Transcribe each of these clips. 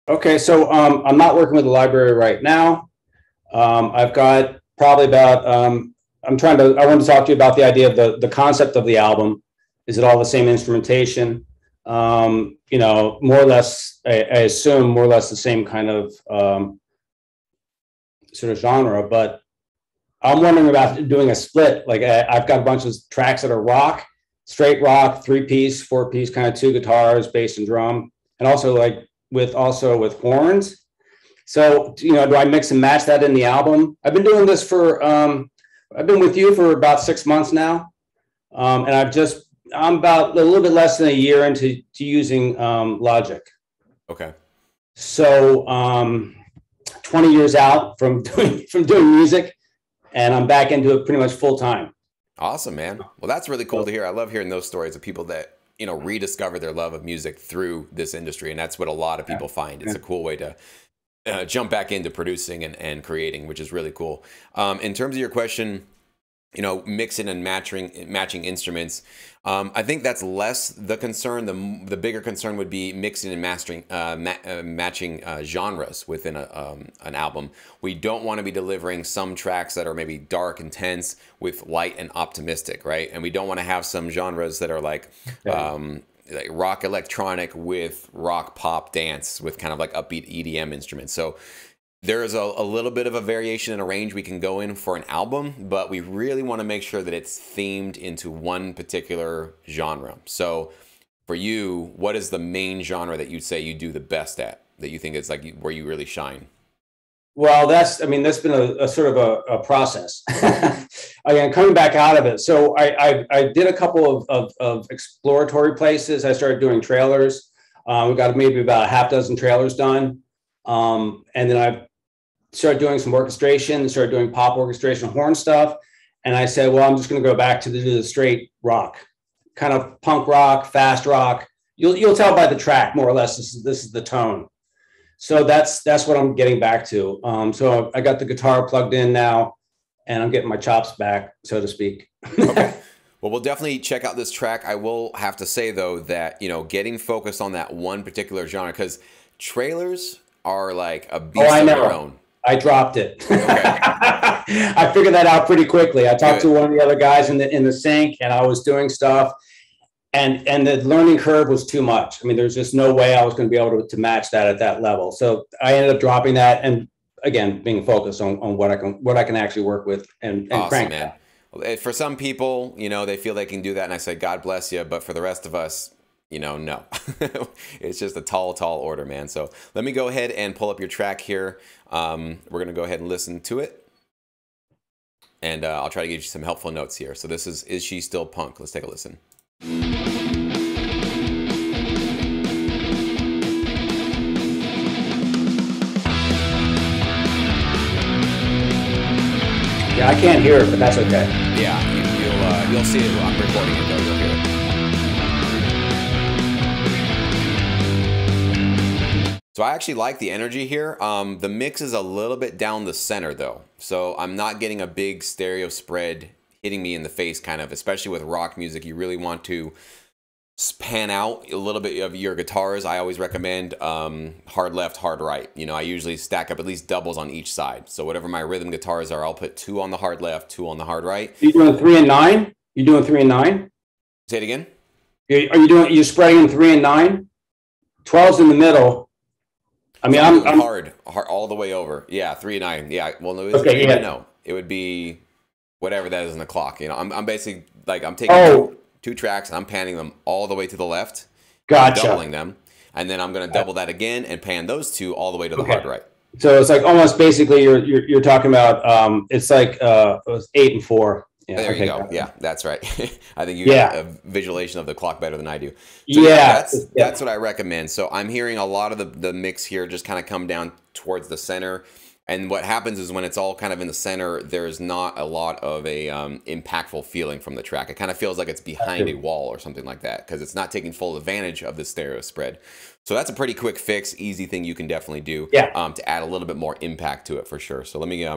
Okay, so I'm not working with the library right now. I've got probably about I want to talk to you about the idea of the concept of the album. Is it all the same instrumentation? More or less, I assume more or less the same kind of sort of genre, but I'm wondering about doing a split. Like I've got a bunch of tracks that are rock, straight rock, 3-piece, 4-piece, kind of 2 guitars, bass and drum, and also with horns. So, do I mix and match that in the album? I've been doing this I've been with you for about 6 months now. And I'm about a little bit less than a year into using Logic. Okay. So, 20 years out from doing music, and I'm back into it pretty much full time. Awesome, man. Well, that's really cool to hear. I love hearing those stories of people that, rediscover their love of music through this industry. And that's what a lot of people find. It's a cool way to jump back into producing and creating, which is really cool. In terms of your question, mixing and matching instruments. I think that's less the concern. The bigger concern would be mixing and mastering, matching genres within an album. We don't want to be delivering some tracks that are maybe dark and tense with light and optimistic, right? And we don't want to have some genres that are like rock electronic with rock pop dance with kind of like upbeat EDM instruments. So there's a little bit of a variation in a range we can go in for an album, but we really want to make sure that it's themed into one particular genre. So for you, what is the main genre that you'd say you do the best at, that you think is like where you really shine? Well, that's been a sort of a process. Again, coming back out of it. So I did a couple of exploratory places. I started doing trailers. We got maybe about a half dozen trailers done. And then I started doing some orchestration, started doing pop orchestration, horn stuff. And I said, well, I'm just going to go back to the straight rock, kind of punk rock, fast rock. You'll tell by the track, more or less, this is the tone. So that's what I'm getting back to. So I got the guitar plugged in now, and I'm getting my chops back, so to speak. Okay. Well, we'll definitely check out this track. I will have to say, though, that, getting focused on that one particular genre, because trailers are like a beast of their own. I dropped it. Okay. I figured that out pretty quickly. I talked to one of the other guys in the sync, and I was doing stuff, and the learning curve was too much. I mean, there's just no way I was going to be able to match that at that level. So I ended up dropping that, and again, being focused on what I can actually work with and awesome, crank man. That. For some people, they feel they can do that, and I say, God bless you. But for the rest of us, no. It's just a tall order, man. So let me go ahead and pull up your track here. We're going to go ahead and listen to it. And I'll try to give you some helpful notes here. So this is She Still Punk? Let's take a listen. Yeah, I can't hear it, but that's okay. Yeah, you'll see it. I'm recording it, though. You'll hear it. So I actually like the energy here. The mix is a little bit down the center though. So I'm not getting a big stereo spread hitting me in the face kind of, especially with rock music. You really want to pan out a little bit of your guitars. I always recommend hard left, hard right. I usually stack up at least doubles on each side. So whatever my rhythm guitars are, I'll put 2 on the hard left, 2 on the hard right. You doing 3 and 9? You doing 3 and 9? Say it again. You're spreading in 3 and 9? 12's in the middle. I mean, I'm hard all the way over. Yeah, 3 and 9. Yeah. Well, no, no, it would be whatever that is in the clock. I'm basically like I'm taking two tracks and I'm panning them all the way to the left. Gotcha. Doubling them, and then I'm going to double that again and pan those 2 all the way to the hard right. So it's like almost basically you're talking about it's like it was 8 and 4. Yeah, there you go. Yeah, that's right. I think you have a visualization of the clock better than I do. So that's what I recommend. So I'm hearing a lot of the mix here just kind of come down towards the center. And what happens is when it's all kind of in the center, there's not a lot of a impactful feeling from the track. It kind of feels like it's behind a wall or something like that because it's not taking full advantage of the stereo spread. So that's a pretty quick fix, easy thing you can definitely do to add a little bit more impact to it for sure. So let me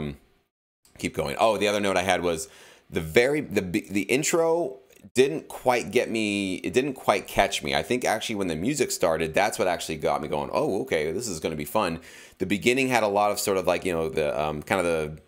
keep going. Oh, the other note I had was the intro didn't quite get me. It didn't quite catch me. I think actually when the music started, that's what actually got me going. Oh, okay, this is going to be fun. The beginning had a lot of sort of like, you know, the kind of the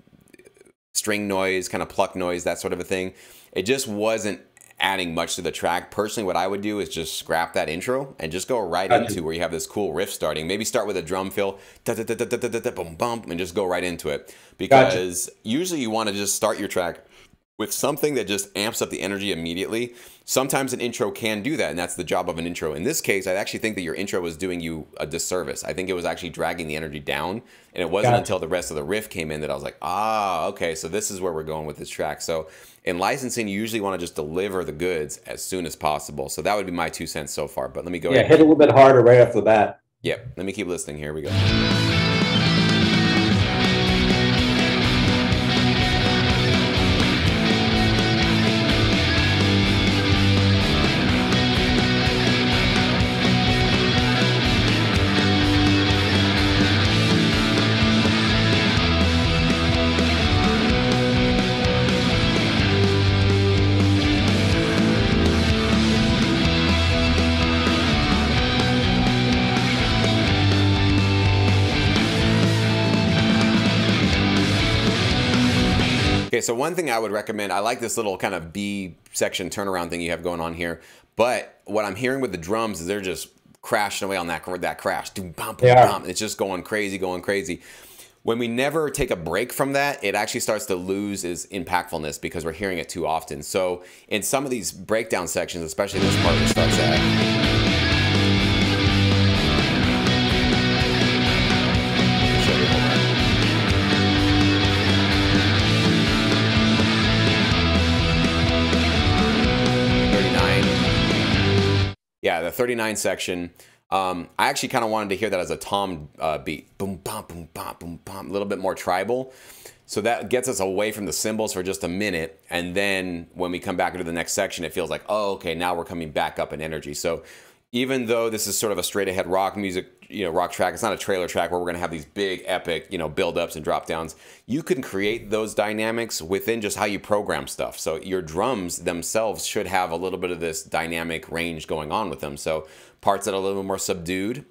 string noise, kind of pluck noise, that sort of a thing. It just wasn't adding much to the track. Personally, what I would do is just scrap that intro and just go right into where you have this cool riff starting. Maybe start with a drum fill, boom, bump, and just go right into it. Because usually you want to just start your track with something that just amps up the energy immediately. Sometimes an intro can do that, and that's the job of an intro. In this case, I actually think that your intro was doing you a disservice. I think it was actually dragging the energy down, and it wasn't until the rest of the riff came in that I was like, ah, okay, so this is where we're going with this track. So in licensing, you usually want to just deliver the goods as soon as possible. So that would be my 2 cents so far, but let me go ahead. Hit a little bit harder right off the bat. Yep, let me keep listening. Here we go. Okay, so one thing I would recommend, I like this little kind of B section turnaround thing you have going on here, but what I'm hearing with the drums is they're just crashing away on that crash. It's just going crazy, going crazy. When we never take a break from that, it actually starts to lose its impactfulness because we're hearing it too often. So in some of these breakdown sections, especially this part that starts at... 39 section. I actually kind of wanted to hear that as a tom beat. Boom, bum, boom, bum, boom, bum. A little bit more tribal. So that gets us away from the cymbals for just a minute. And then when we come back into the next section, it feels like, oh, okay, now we're coming back up in energy. So even though this is sort of a straight ahead rock music, you know, rock track, it's not a trailer track where we're going to have these big epic, you know, build ups and drop downs. You can create those dynamics within just how you program stuff. So your drums themselves should have a little bit of this dynamic range going on with them. So parts that are a little bit more subdued,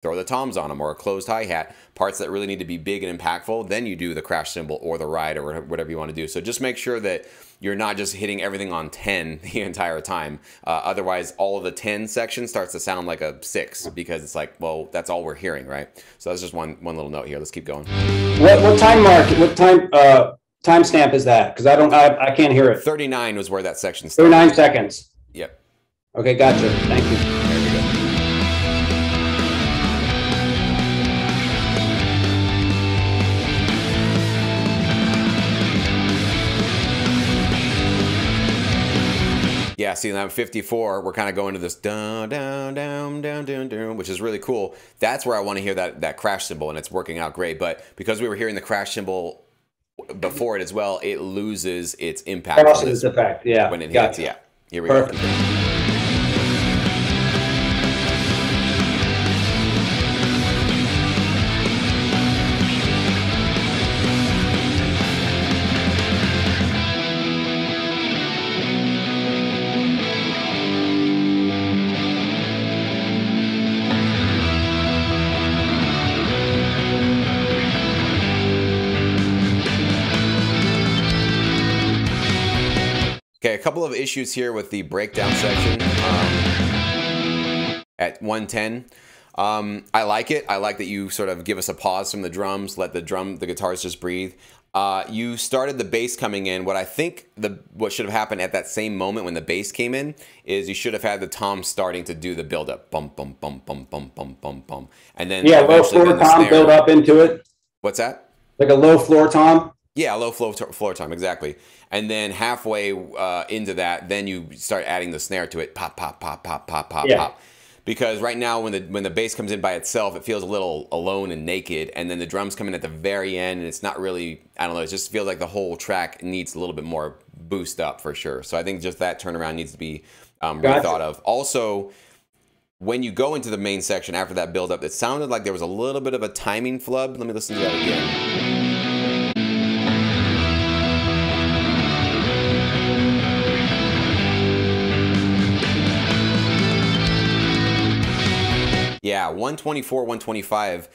throw the toms on them, or a closed hi-hat. Parts that really need to be big and impactful, then you do the crash cymbal or the ride or whatever you want to do. So just make sure that you're not just hitting everything on 10 the entire time. Otherwise, all of the 10 section starts to sound like a 6 because it's like, well, that's all we're hearing, right? So that's just one little note here. Let's keep going. What time mark? What time timestamp is that? Because I can't hear it. 39 was where that section started. 39 seconds. Yep. Okay, gotcha. Thank you. There we go. Yeah, see, now 54, we're kind of going to this down, down, down, down, down, down, which is really cool. That's where I want to hear that crash cymbal, and it's working out great. But because we were hearing the crash cymbal before it as well, it loses its impact. Loses its effect, yeah. When it hits, yeah. Here we go. Okay, a couple of issues here with the breakdown section at 110. I like it. I like that you sort of give us a pause from the drums, let the guitars just breathe. You started the bass coming in. What I think what should have happened at that same moment when the bass came in is you should have had the tom starting to do the build up, bum bum bum bum bum bum bum bum, and then low floor tom build up into it. What's that? Like a low floor tom. Yeah, low floor tom, exactly. And then halfway into that, then you start adding the snare to it, pop, pop, pop, pop, pop, pop, pop. Because right now, when the bass comes in by itself, it feels a little alone and naked, and then the drums come in at the very end, and it's not really, I don't know, it just feels like the whole track needs a little bit more boost up for sure. So I think just that turnaround needs to be really thought of. Also, when you go into the main section after that build up, it sounded like there was a little bit of a timing flub. Let me listen to that again. 124, 125.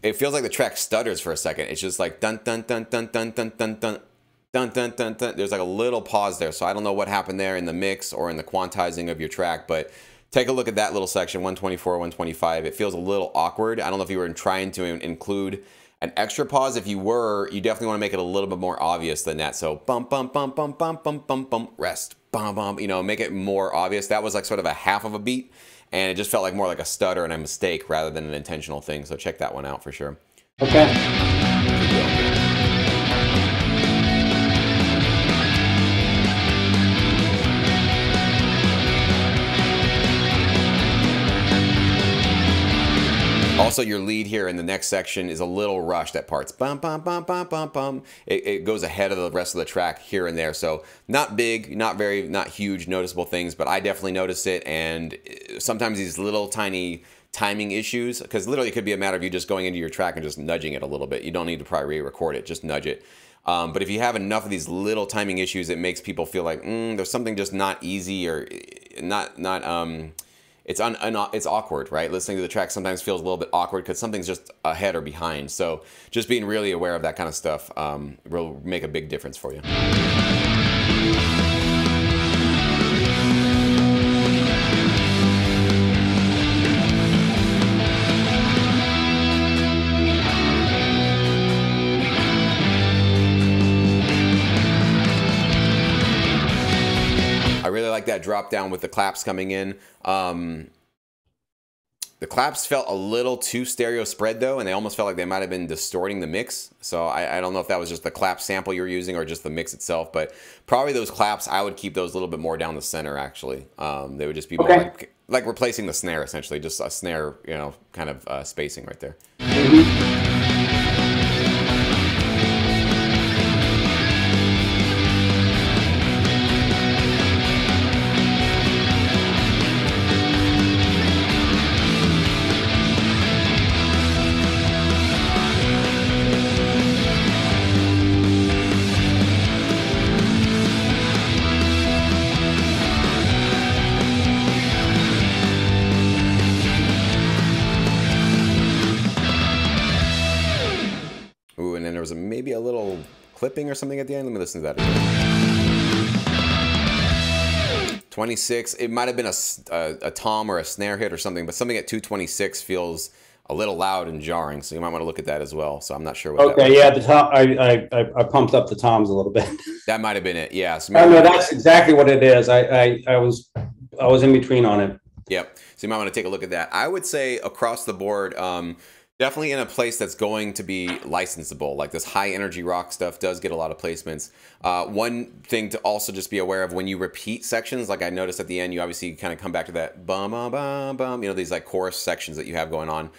It feels like the track stutters for a second. It's just like dun dun dun dun dun dun dun dun dun dun dun dun. There's like a little pause there, so I don't know what happened there in the mix or in the quantizing of your track, but take a look at that little section, 124, 125. It feels a little awkward. I don't know if you were trying to include an extra pause. If you were, you definitely want to make it a little bit more obvious than that. So bump, bump, bump, bump, bump, bump, bump, bump, rest, bump, bump, you know, make it more obvious. That was like sort of a half of a beat, and it just felt like more like a stutter and a mistake rather than an intentional thing. So check that one out for sure. Okay. Also, your lead here in the next section is a little rushed. That part's bum, bum, bum, bum, bum, bum. It goes ahead of the rest of the track here and there. So not big, not huge noticeable things, but I definitely noticed it. And sometimes these little tiny timing issues, because literally it could be a matter of you just going into your track and just nudging it a little bit. You don't need to probably re-record it, just nudge it. But if you have enough of these little timing issues, it makes people feel like there's something just not easy or it's awkward, right? Listening to the track sometimes feels a little bit awkward because something's just ahead or behind. So just being really aware of that kind of stuff will make a big difference for you. That drop down with the claps coming in. The claps felt a little too stereo spread though, and they almost felt like they might have been distorting the mix. So I don't know if that was just the clap sample you're using or just the mix itself, but probably those claps, I would keep those a little bit more down the center actually. They would just be more like replacing the snare essentially, just a snare, you know, kind of spacing right there. Maybe a little clipping or something at the end. Let me listen to that again. 26, it might have been a tom or a snare hit or something, but something at 226 feels a little loud and jarring, so you might want to look at that as well. So I'm not sure what that was. Yeah, the tom, I pumped up the toms a little bit. That might have been it, yeah. So no, that's exactly what it is. I was in between on it. Yep, so you might want to take a look at that. I would say across the board, definitely in a place that's going to be licensable. Like this high energy rock stuff does get a lot of placements. One thing to also just be aware of when you repeat sections, like I noticed at the end, you obviously kind of come back to that bum, bum, bum, bum, you know, these like chorus sections that you have going on.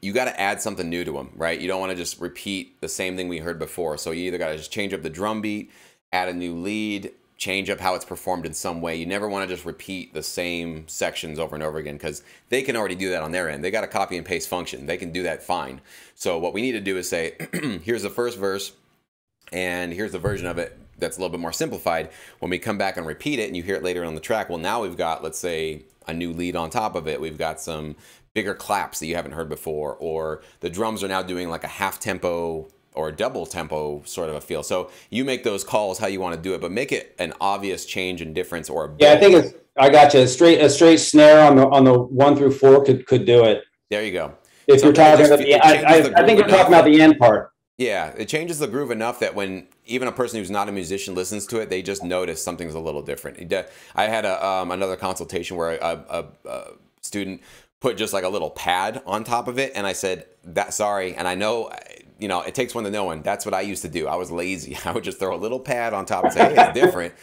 You got to add something new to them, right? You don't want to just repeat the same thing we heard before. So you either got to just change up the drum beat, add a new lead, change up how it's performed in some way. You never want to just repeat the same sections over and over again because they can already do that on their end. They got a copy and paste function. They can do that fine. So what we need to do is say, here's the first verse and here's the version of it that's a little bit more simplified. When we come back and repeat it and you hear it later on the track, well, now we've got, let's say, a new lead on top of it. We've got some bigger claps that you haven't heard before, or the drums are now doing like a half tempo or double tempo sort of a feel. So you make those calls how you want to do it, but make it an obvious change and difference or a I think it's, I got you. A straight snare on the 1 through 4 could do it. There you go. If you're talking about I think you're talking about the end part. Yeah, it changes the groove enough that when even a person who's not a musician listens to it, they just notice something's a little different. I had another consultation where a student put just like a little pad on top of it, and I said, sorry, and I know, you know, it takes one to know one. That's what I used to do. I was lazy. I would just throw a little pad on top and say, hey, it's different.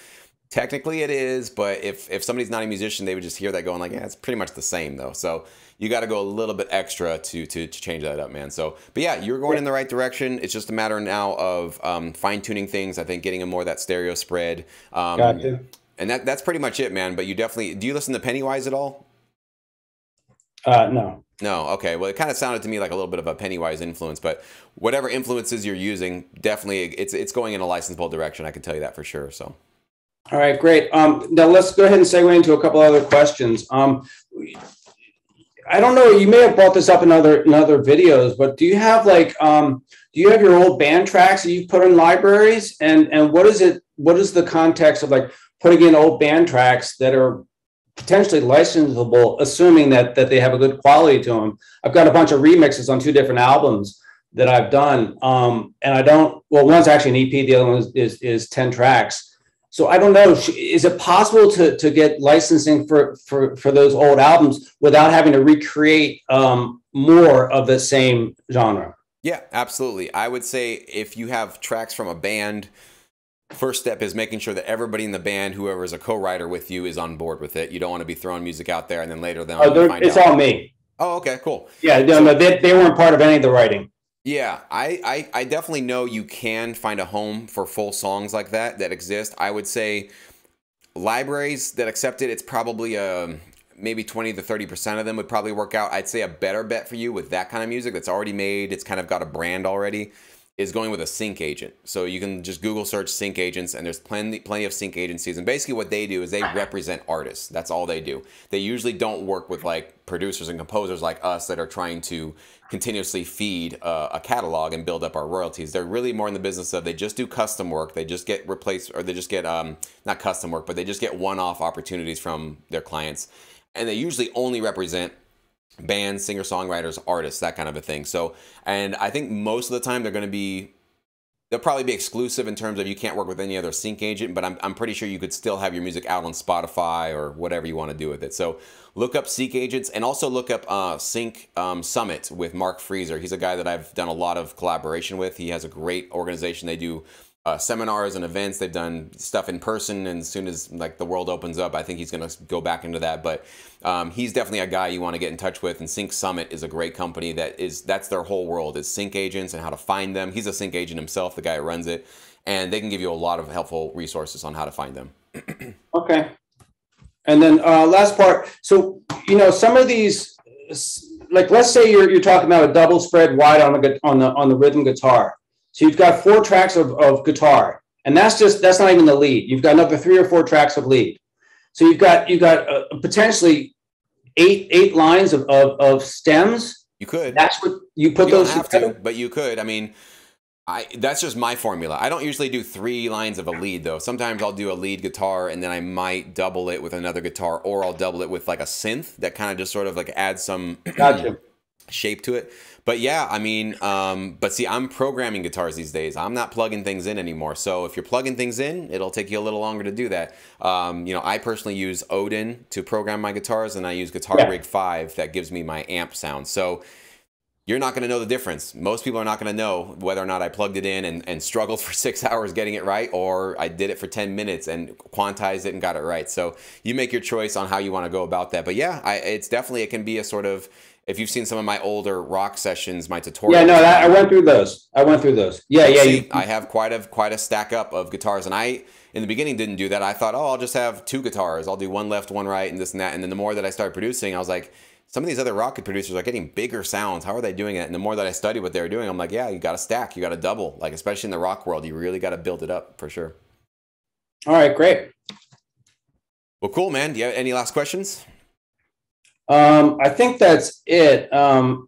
Technically it is, but if somebody's not a musician, they would just hear that going like, yeah, it's pretty much the same though. So you got to go a little bit extra to change that up, man. So, but yeah, you're going in the right direction. It's just a matter now of fine tuning things. I think getting a more of that stereo spread. Gotcha. And that's pretty much it, man. But you definitely, do you listen to Pennywise at all? No. No, okay. Well, it kind of sounded to me like a little bit of a Pennywise influence, but whatever influences you're using, definitely it's going in a licensable direction. I can tell you that for sure. So, all right, great. Now let's go ahead and segue into a couple other questions. I don't know, you may have brought this up in other videos, but do you have like, do you have your old band tracks that you put in libraries? And what is it, what is the context of like putting in old band tracks that are potentially licensable, assuming that they have a good quality to them? I've got a bunch of remixes on 2 different albums that I've done. And I don't, well, one's actually an EP, the other one is 10 tracks. So I don't know, is it possible to get licensing for those old albums without having to recreate more of the same genre? Yeah, absolutely. I would say if you have tracks from a band, first step is making sure that everybody in the band, whoever is a co-writer with you, is on board with it. You don't want to be throwing music out there and then later it's all me. Oh, okay, cool. Yeah, no, they weren't part of any of the writing. Yeah, I definitely know you can find a home for full songs like that exist. I would say libraries that accept it, it's probably maybe 20 to 30% of them would probably work out. I'd say a better bet for you with that kind of music that's already made, it's kind of got a brand already, is going with a sync agent. So you can just Google search sync agents, and there's plenty of sync agencies. And basically what they do is they represent artists. That's all they do. They usually don't work with like producers and composers like us that are trying to continuously feed a catalog and build up our royalties. They're really more in the business of, they just do custom work. They just get replaced, or they just get, not custom work, but they just get one-off opportunities from their clients. And they usually only represent bands, singer-songwriters, artists, that kind of a thing. So, and I think most of the time they'll probably be exclusive in terms of you can't work with any other sync agent, but I'm pretty sure you could still have your music out on Spotify or whatever you want to do with it. So look up sync agents, and also look up Sync Summit with Mark Freezer. He's a guy that I've done a lot of collaboration with. He has a great organization. They do seminars and events. They've done stuff in person, and as soon as like the world opens up, I think he's going to go back into that. But he's definitely a guy you want to get in touch with. And Sync Summit is a great company that's their whole world, is sync agents and how to find them. He's a sync agent himself, the guy who runs it, and they can give you a lot of helpful resources on how to find them. Okay. And then last part. So, you know, some of these, like let's say you're talking about a double spread wide on the rhythm guitar. So you've got 4 tracks of guitar, and that's not even the lead. You've got another 3 or 4 tracks of lead. So you've got potentially eight lines of stems. You could. That's what you put those. You don't have to, but you could. I mean, that's just my formula. I don't usually do 3 lines of a lead though. Sometimes I'll do a lead guitar and then I might double it with another guitar, or I'll double it with like a synth that kind of just sort of like adds some Gotcha. shape to it. But yeah, I mean, but see, I'm programming guitars these days. I'm not plugging things in anymore. So if you're plugging things in, it'll take you a little longer to do that. You know, I personally use Odin to program my guitars, and I use Guitar Rig 5 that gives me my amp sound. So you're not going to know the difference. Most people are not going to know whether or not I plugged it in and struggled for 6 hours getting it right, or I did it for 10 minutes and quantized it and got it right. So you make your choice on how you want to go about that. But yeah, it can be a sort of, if you've seen some of my older rock sessions, my tutorials. Yeah, no, I went through those. Yeah, yeah. I have quite a stack up of guitars, and I, in the beginning, didn't do that. I thought, oh, I'll just have 2 guitars. I'll do one left, one right, and this and that. And then the more that I started producing, I was like, some of these other rock producers are getting bigger sounds. How are they doing it? And the more that I studied what they were doing, I'm like, yeah, you got to stack, you got to double. Like, especially in the rock world, you really got to build it up for sure. All right, great. Well, cool, man. Do you have any last questions? I think that's it. You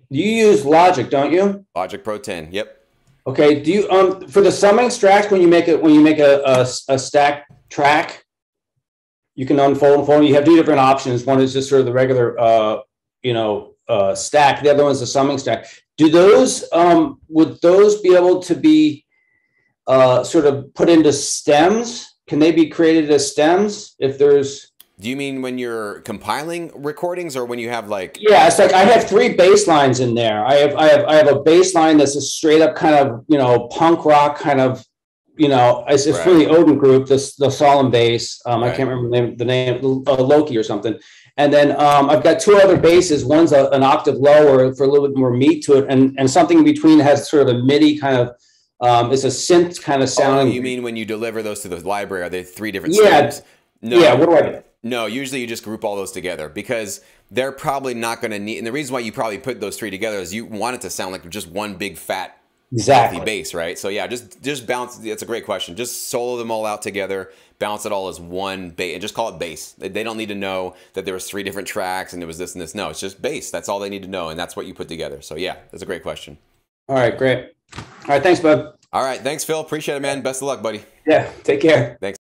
use Logic, don't you? Logic Pro 10. Yep. Okay. Do you for the summing tracks, when you make a stack track, you can unfold and fold. You have 2 different options. One is just sort of the regular stack. The other one is the summing stack. Do those would those be able to be sort of put into stems? Can they be created as stems if there's? Do you mean when you're compiling recordings, or when you have like? Yeah, it's like I have 3 bass lines in there. I have a bass line that's a straight up kind of, you know, punk rock kind of, you know, it's Right. from the Odin group, the solemn bass. I Right. can't remember the name, Loki or something. And then I've got 2 other basses. One's an octave lower for a little bit more meat to it, and something in between has sort of a MIDI kind of. It's a synth kind of sound. Oh, you mean when you deliver those to the library? Are they 3 different Yeah. stems? No. Yeah. What do I do? No, usually you just group all those together, because they're probably not going to need, and the reason why you probably put those 3 together is you want it to sound like just one big fat Exactly. healthy bass, right? So yeah, just bounce. That's a great question. Just solo them all out together, bounce it all as one bass, and just call it bass. They don't need to know that there was 3 different tracks and there was this and this. No, it's just bass. That's all they need to know, and that's what you put together. So yeah, that's a great question. All right, great. All right, thanks, bud. All right, thanks, Phil. Appreciate it, man. Best of luck, buddy. Yeah, take care. Thanks.